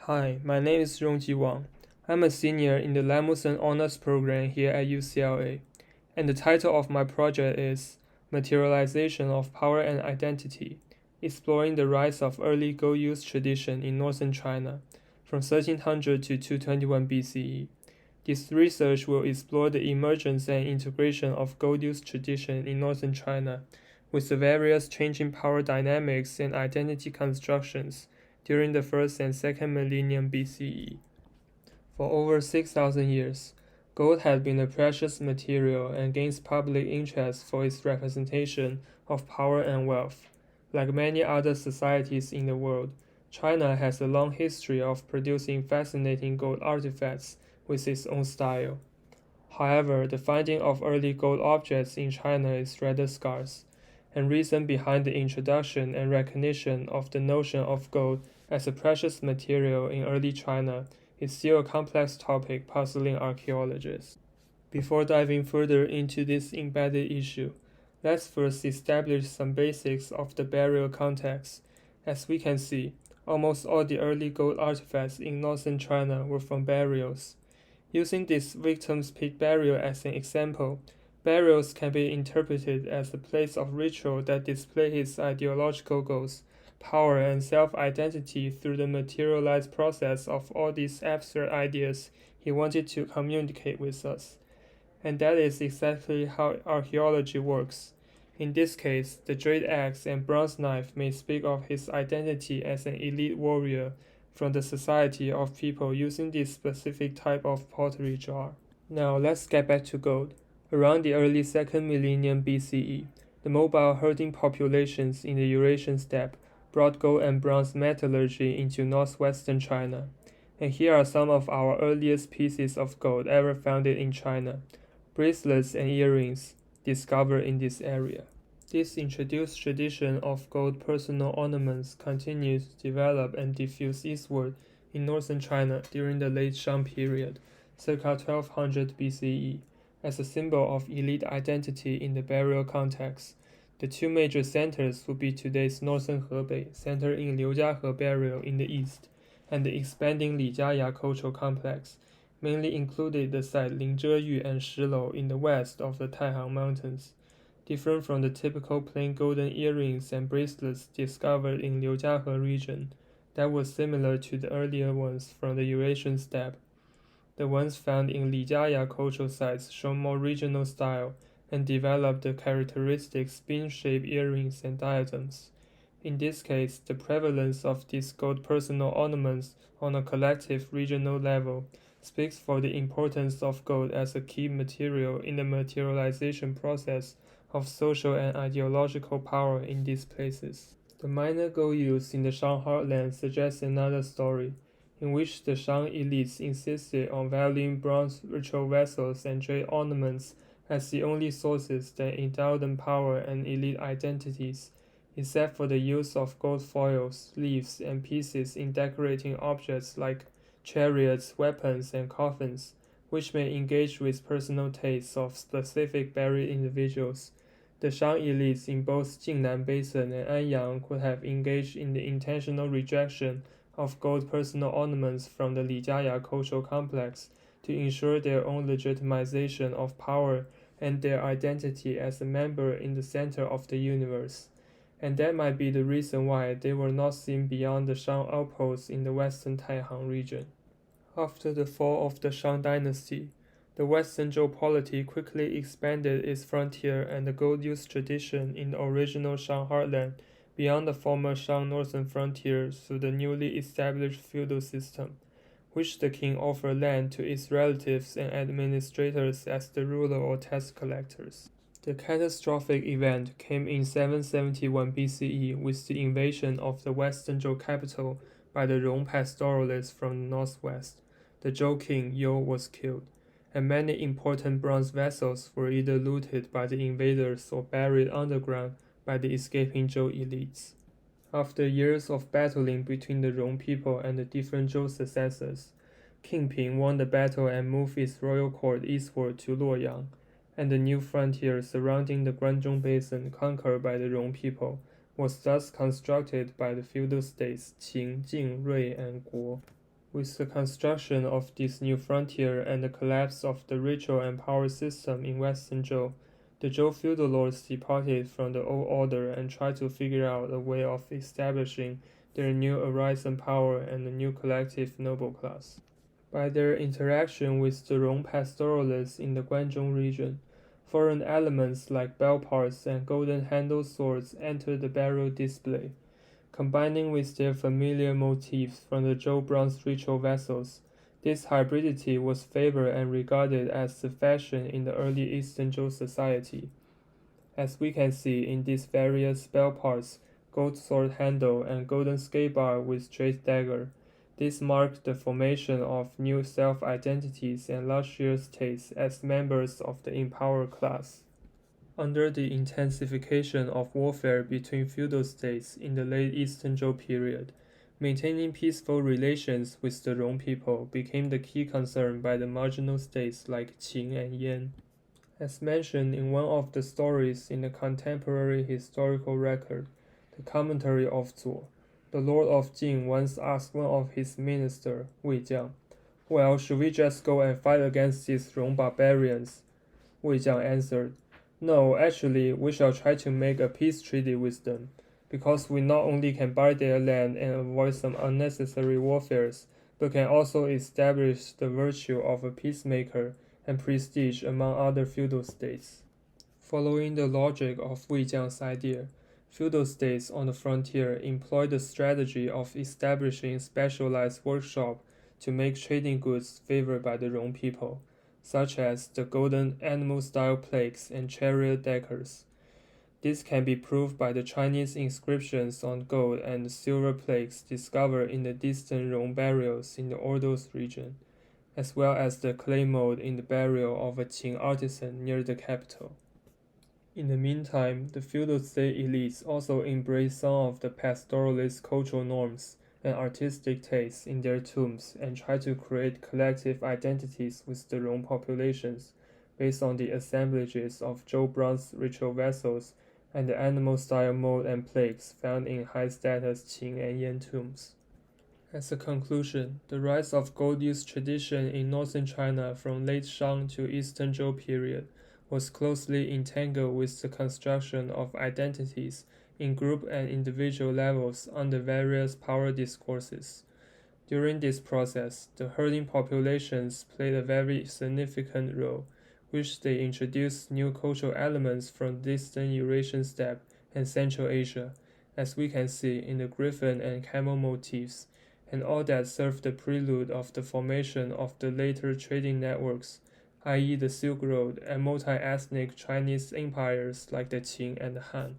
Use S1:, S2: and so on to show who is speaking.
S1: Hi, my name is Rongji Wang. I'm a senior in the Lemelson honors program here at UCLA, and the title of my project is Materialization of Power and Identity, exploring the rise of early gold use tradition in northern China from 1300 to 221 BCE. This research will explore the emergence and integration of gold use tradition in northern China with the various changing power dynamics and identity constructions during the first and second millennium BCE. For over 6,000 years, gold had been a precious material and gains public interest for its representation of power and wealth. Like many other societies in the world, China has a long history of producing fascinating gold artifacts with its own style. However, the finding of early gold objects in China is rather scarce, and reason behind the introduction and recognition of the notion of gold as a precious material in early China is still a complex topic puzzling archaeologists. Before diving further into this embedded issue, let's first establish some basics of the burial context. As we can see, almost all the early gold artifacts in northern China were from burials. Using this victim's pit burial as an example, burials can be interpreted as a place of ritual that display his ideological goals, power, and self-identity through the materialized process of all these abstract ideas he wanted to communicate with us. And that is exactly how archaeology works. In this case, the jade axe and bronze knife may speak of his identity as an elite warrior from the society of people using this specific type of pottery jar. Now let's get back to gold. Around the early 2nd millennium BCE, the mobile herding populations in the Eurasian steppe brought gold and bronze metallurgy into northwestern China. And here are some of our earliest pieces of gold ever found in China, bracelets and earrings discovered in this area. This introduced tradition of gold personal ornaments continued to develop and diffuse eastward in northern China during the late Shang period, circa 1200 BCE, as a symbol of elite identity in the burial context. The two major centers would be today's northern Hebei, centered in Liujiahe burial in the east, and the expanding Lijiaya cultural complex, mainly included the site Lingzheyu and Shilou in the west of the Taihang Mountains. Different from the typical plain golden earrings and bracelets discovered in Liujiahe region, that were similar to the earlier ones from the Eurasian steppe. The ones found in Lijiaya cultural sites show more regional style and develop the characteristic spin-shaped earrings and diadems. In this case, the prevalence of these gold personal ornaments on a collective regional level speaks for the importance of gold as a key material in the materialization process of social and ideological power in these places. The minor gold use in the Shang heartland suggests another story, in which the Shang elites insisted on valuing bronze ritual vessels and jade ornaments as the only sources that endowed them power and elite identities, except for the use of gold foils, leaves, and pieces in decorating objects like chariots, weapons, and coffins, which may engage with personal tastes of specific buried individuals. The Shang elites in both Jingnan Basin and Anyang could have engaged in the intentional rejection of gold personal ornaments from the Lijiaya cultural complex to ensure their own legitimization of power and their identity as a member in the center of the universe. And that might be the reason why they were not seen beyond the Shang outposts in the western Taihang region. After the fall of the Shang dynasty, the Western Zhou polity quickly expanded its frontier and the gold use tradition in the original Shang heartland beyond the former Shang northern frontier through the newly established feudal system, which the king offered land to its relatives and administrators as the ruler or tax collectors. The catastrophic event came in 771 BCE with the invasion of the Western Zhou capital by the Rong pastoralists from the northwest. The Zhou king You was killed, and many important bronze vessels were either looted by the invaders or buried underground by the escaping Zhou elites. After years of battling between the Rong people and the different Zhou successors, King Ping won the battle and moved its royal court eastward to Luoyang, and the new frontier surrounding the Guanzhong Basin conquered by the Rong people was thus constructed by the feudal states Qing, Jing, Rui, and Guo. With the construction of this new frontier and the collapse of the ritual and power system in Western Zhou, the Zhou feudal lords departed from the old order and tried to figure out a way of establishing their new arisen power and a new collective noble class. By their interaction with the Rong pastoralists in the Guanzhong region, foreign elements like bell parts and golden-handled swords entered the burial display. Combining with their familiar motifs from the Zhou bronze ritual vessels, this hybridity was favored and regarded as the fashion in the early Eastern Zhou society. As we can see in these various bell parts, gold sword handle and golden scale bar with straight dagger, this marked the formation of new self-identities and luxurious tastes as members of the empowered class. Under the intensification of warfare between feudal states in the late Eastern Zhou period, maintaining peaceful relations with the Rong people became the key concern by the marginal states like Qing and Yan. As mentioned in one of the stories in the contemporary historical record, the commentary of Zuo, the Lord of Jing once asked one of his ministers, Wei Jiang, "Well, should we just go and fight against these Rong barbarians?" Wei Jiang answered, "No, actually, we shall try to make a peace treaty with them, because we not only can buy their land and avoid some unnecessary warfares, but can also establish the virtue of a peacemaker and prestige among other feudal states." Following the logic of Wei Jiang's idea, feudal states on the frontier employed the strategy of establishing specialized workshops to make trading goods favored by the Rong people, such as the golden animal-style plaques and chariot daggers. This can be proved by the Chinese inscriptions on gold and silver plaques discovered in the distant Rong burials in the Ordos region, as well as the clay mold in the burial of a Qing artisan near the capital. In the meantime, the feudal state elites also embraced some of the pastoralist cultural norms and artistic tastes in their tombs and try to create collective identities with the Rong populations based on the assemblages of Zhou bronze ritual vessels and the animal-style mold and plaques found in high-status Qing and Yan tombs. As a conclusion, the rise of gold use tradition in northern China from late Shang to Eastern Zhou period was closely entangled with the construction of identities in group and individual levels under various power discourses. During this process, the herding populations played a very significant role, which they introduced new cultural elements from distant Eurasian steppe and Central Asia, as we can see in the griffin and camel motifs, and all that served the prelude of the formation of the later trading networks, i.e. the Silk Road and multi-ethnic Chinese empires like the Qing and the Han.